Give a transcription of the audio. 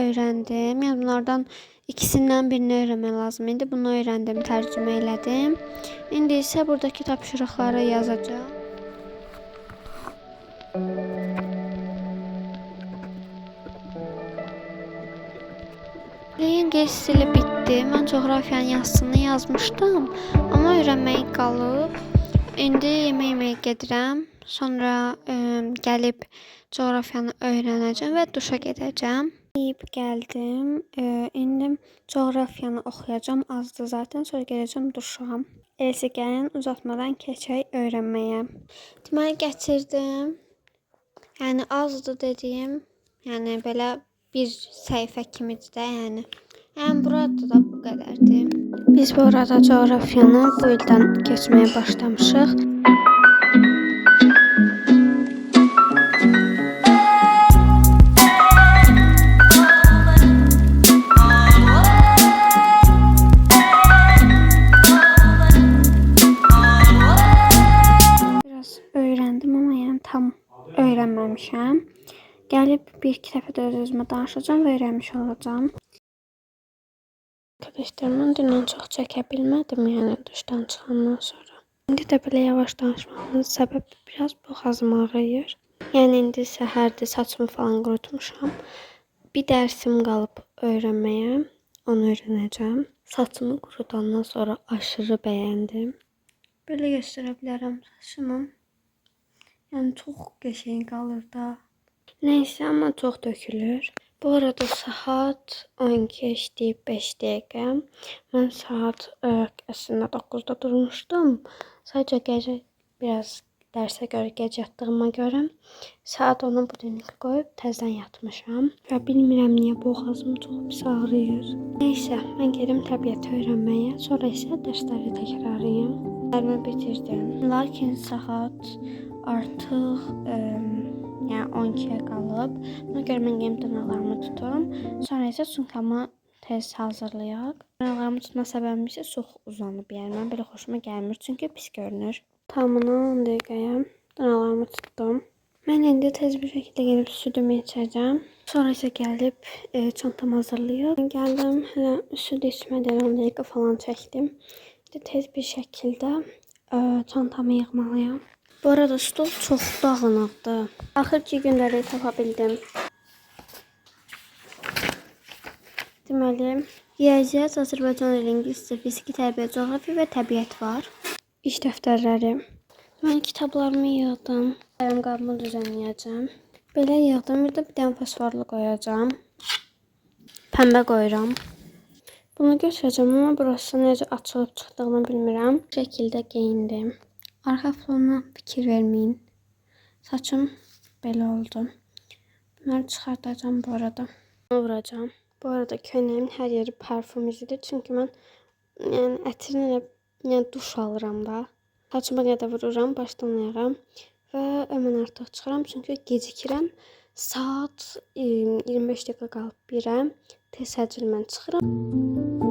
öyrəndim. Yəni bunlardan ikisindən birini öyrənmək lazım idi. Bunu öyrəndim, tərcümə elədim. İndi isə buradakı tapşırıqları yazacağam. İngilis dili bitdi. Mən coğrafiyanın yazısını yazmışdım, amma öyrənməyi qalıb. İndi yemək gedirəm. Sonra gəlib coğrafiyanı öyrənəcəm və duşa gedəcəm. Yeyib gəldim. İndi coğrafiyanı oxuyacağım. Azdır zaten. Sonra gələcəm duşa. Eləsə gəlin uzatmadan keçək öyrənməyə. Deməli gətirdim. Yəni azdır dediyim. Yəni belə bir səhifə kimidir də yəni. Yəni burada da bu qədərdir. Biz bu arada coğrafiyanı bu ildən keçməyə başlamışıq. Biraz öyrəndim amma yəni tam öyrənməmişəm. Gəlib bir-iki dəfə də öz-özümə danışacağam və öyrənmiş olacağım. Arkadaşlarımın dünən çox çəkə bilmədim, yəni duşdan çıxandan sonra. İndi də belə yavaş danışmamın səbəbi biraz boğazım ağrıyır. Yəni indi səhərdir, saçımı falan qurutmuşam. Bir dərsim qalıb öyrənməyə, onu öyrənəcəm. Saçımı qurutandan sonra aşırı bəyəndim. Belə göstərə bilərəm saçımı. Yəni çox qəşəng qalır da. Neyse amma çox tökülür. Bu arada saat 12:05 dəqiqə. Mən saat əslində 9-da durmuşdum. Sadəcə gecə biraz dərsə görə gec yatdığıma görə saat 10-a budilnik qoyub təzədən yatmışam. Və bilmirəm niyə boğazım çox pis ağrıyır. Neysə, mən gedim təbiəti öyrənməyə, sonra isə dərsləri təkrarlayım. Dərsimi bitirdim. Lakin saat artıq yəni 12-yə qalıb. Buna görə mən gəlib dırnaqlarımı tuturum. Sonra isə sumkamı tez hazırlayaq. Dırnaqlarımı tutma səbəbim isə çox uzanıb. Yəni mən belə xoşuma gəlmir, çünki pis görünür. Tamına 10 dəqiqəyə dırnaqlarımı tutdum. Mən indi tez bir şəkildə gəlib südümü içəcəm. Sonra isə gəlib çantamı hazırlayıb. Gəldim, süd içmədən 10 dəqiqə falan çəkdim. İndi tez bir şəkildə çantamı yığmalıyam. Bu arada stol çox dağınıqdır. Axırki günləri tapa bildim. Deməli, riyaziyyat, Azərbaycan dili, ingiliscə, fiziki tərbiyə, coğrafiya və təbiət var. İş dəftərləri. Mən kitablarımı yığdım. Qələm qabımı düzənləyəcəm. Belə yığdım. Bir də bir dənə fosforlu qoyacağam. Pəmbə qoyuram. Bunu götürəcəm, amma burası necə açılıb çıxdığını bilmirəm. Bu şəkildə geyindim. Arxa plana fikir verməyin. Saçım belə oldu. Bunları çıxartacağım bu arada. Bunu vuracağım. Bu arada köynəyimin hər yeri parfum izidir. Çünki mən yəni ətrinə duş alıram da. Saçıma qədər vururam, başdan ayağa və mən artıq çıxıram. Çünki gecikirəm. Saat 25 dəqiqə qalıb 1-ə. Tez həcil mən çıxıram.